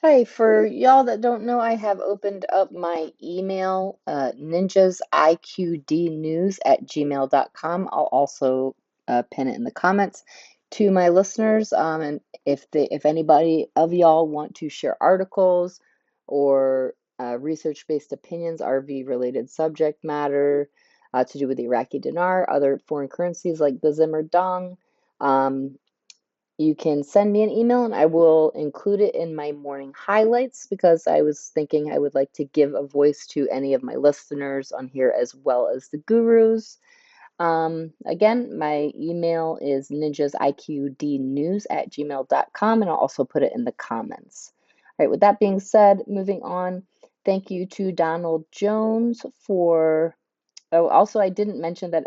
Hi, for y'all that don't know, I have opened up my email, ninjasiqdnews@gmail.com. I'll also pin it in the comments to my listeners. And if anybody of y'all want to share articles or research-based opinions, RV-related subject matter to do with the Iraqi dinar, other foreign currencies like the Zimmer dong, you can send me an email and I will include it in my morning highlights because I was thinking I would like to give a voice to any of my listeners on here as well as the gurus. Again, my email is ninjasiqdnews@gmail.com and I'll also put it in the comments. All right, with that being said, moving on, thank you to Donald Jones for. Oh, also, I didn't mention that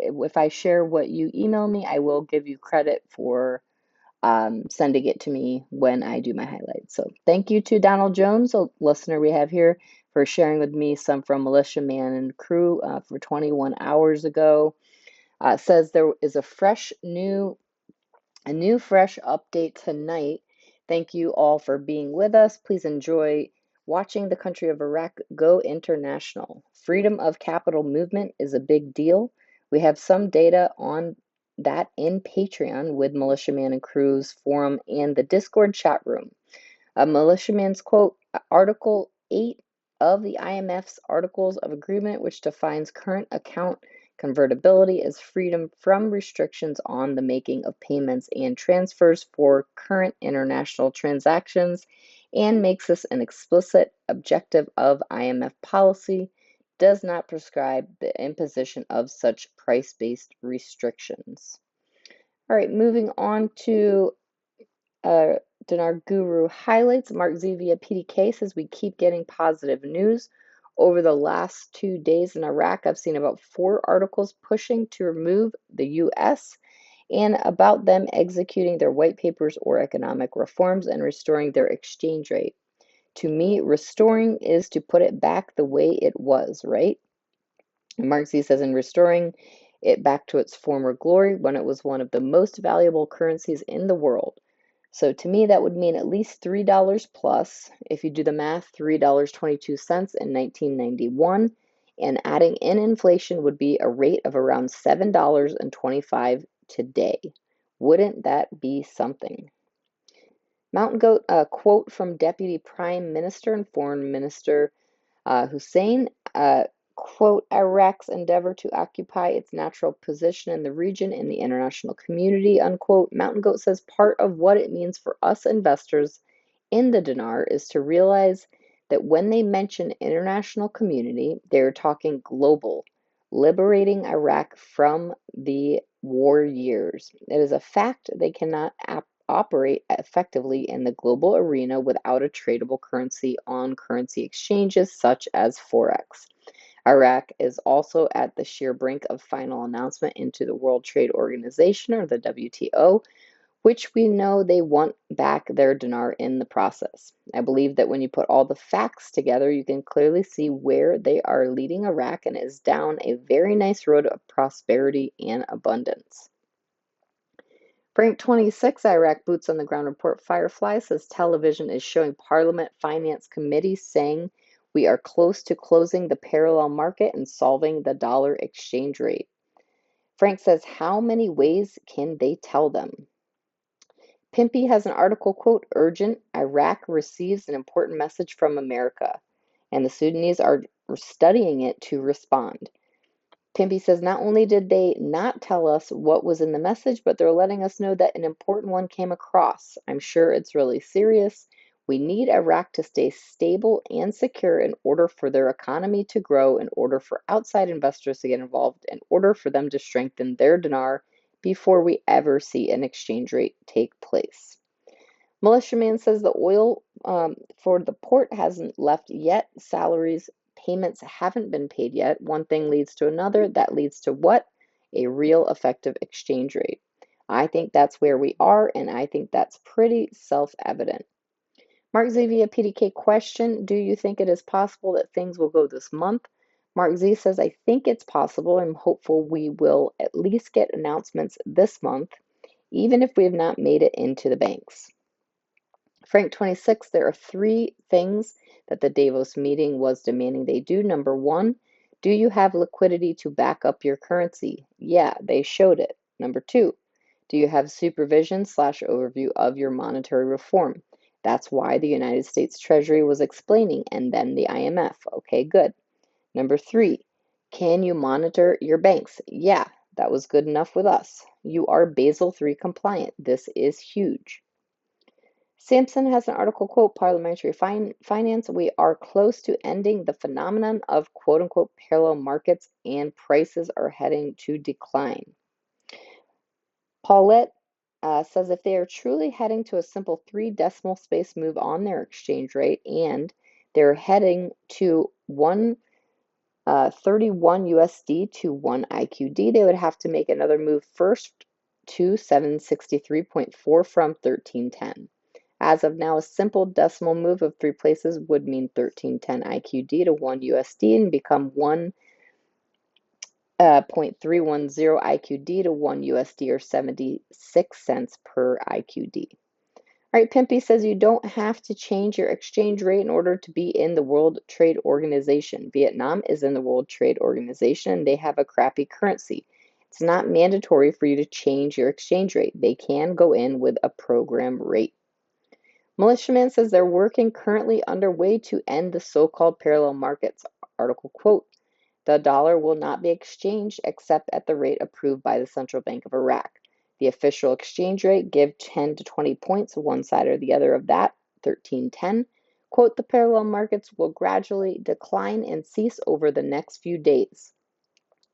if I share what you email me, I will give you credit for sending it to me when I do my highlights. So thank you to Donald Jones, a listener we have here, for sharing with me some from Militia Man and Crew for 21 hours ago. Says there is a new fresh update tonight. Thank you all for being with us. Please enjoy watching the country of Iraq go international. Freedom of capital movement is a big deal. We have some data on that in Patreon with Militiaman and Crew's forum and the Discord chat room. Militiaman's quote, Article 8 of the IMF's Articles of Agreement, which defines current account convertibility as freedom from restrictions on the making of payments and transfers for current international transactions, and makes this an explicit objective of IMF policy, does not prescribe the imposition of such price-based restrictions. All right, moving on to Dinar Guru highlights. Mark Z via PDK says we keep getting positive news. Over the last 2 days in Iraq, I've seen about 4 articles pushing to remove the U.S. and about them executing their white papers or economic reforms and restoring their exchange rate. To me, restoring is to put it back the way it was, right? And Mark Z says in restoring it back to its former glory when it was one of the most valuable currencies in the world. So to me, that would mean at least $3 plus. If you do the math, $3.22 in 1991, and adding in inflation would be a rate of around $7.25 today. Wouldn't that be something? Mountain Goat, a quote from Deputy Prime Minister and Foreign Minister Hussein, quote, Iraq's endeavor to occupy its natural position in the region in the international community, unquote. Mountain Goat says part of what it means for us investors in the dinar is to realize that when they mention international community, they're talking global, liberating Iraq from the war years. It is a fact they cannot operate effectively in the global arena without a tradable currency on currency exchanges such as Forex. Iraq is also at the sheer brink of final announcement into the World Trade Organization, or the WTO, which we know they want back their dinar in the process. I believe that when you put all the facts together, you can clearly see where they are leading Iraq and is down a very nice road of prosperity and abundance. Frank 26, Iraq Boots on the Ground Report Firefly says television is showing Parliament Finance Committee saying we are close to closing the parallel market and solving the dollar exchange rate. Frank says, how many ways can they tell them? Pimpy has an article, quote, urgent, Iraq receives an important message from America, and the Sudanese are studying it to respond. Pimpy says not only did they not tell us what was in the message, but they're letting us know that an important one came across. I'm sure it's really serious. We need Iraq to stay stable and secure in order for their economy to grow, in order for outside investors to get involved, in order for them to strengthen their dinar before we ever see an exchange rate take place. Militiaman says the oil for the port hasn't left yet. Salaries, payments haven't been paid yet. One thing leads to another. That leads to what? A real effective exchange rate. I think that's where we are, and I think that's pretty self-evident. Mark Z via PDK question, do you think it is possible that things will go this month? Mark Z says, I think it's possible. I'm hopeful we will at least get announcements this month, even if we have not made it into the banks. Frank 26, there are three things that the Davos meeting was demanding they do. Number one, do you have liquidity to back up your currency? Yeah, they showed it. Number two, do you have supervision slash overview of your monetary reform? That's why the United States Treasury was explaining, and then the IMF. Okay, good. Number three, can you monitor your banks? Yeah, that was good enough with us. You are Basel III compliant. This is huge. Sampson has an article, quote, parliamentary finance. We are close to ending the phenomenon of quote unquote parallel markets and prices are heading to decline. Paulette says if they are truly heading to a simple 3 decimal space move on their exchange rate and they're heading to 131 USD to 1 IQD, they would have to make another move first to 763.4 from 1310. As of now, a simple decimal move of 3 places would mean 1310 IQD to 1 USD and become 1.310 IQD to 1 USD or 76 cents per IQD. All right, Pimpy says you don't have to change your exchange rate in order to be in the World Trade Organization. Vietnam is in the World Trade Organization and they have a crappy currency. It's not mandatory for you to change your exchange rate. They can go in with a program rate. Militiaman says they're working currently underway to end the so-called parallel markets. Article, quote, the dollar will not be exchanged except at the rate approved by the Central Bank of Iraq. The official exchange rate, give 10 to 20 points, one side or the other of that, 1310. Quote, the parallel markets will gradually decline and cease over the next few days.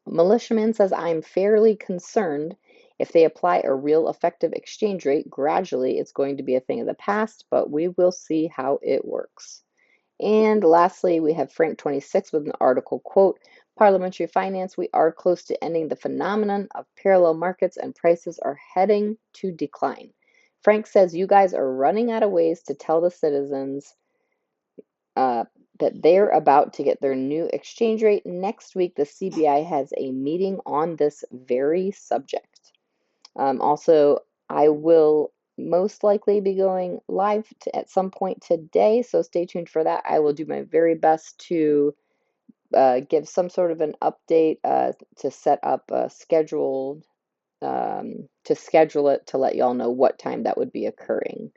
Militiaman says, I'm fairly concerned if they apply a real effective exchange rate, gradually it's going to be a thing of the past, but we will see how it works. And lastly, we have Frank 26 with an article, quote, parliamentary finance, we are close to ending the phenomenon of parallel markets and prices are heading to decline. Frank says you guys are running out of ways to tell the citizens that they're about to get their new exchange rate. Next week, the CBI has a meeting on this very subject. Also, I will most likely be going live at some point today, so stay tuned for that. I will do my very best to give some sort of an update to set up a schedule to schedule it to let y'all know what time that would be occurring.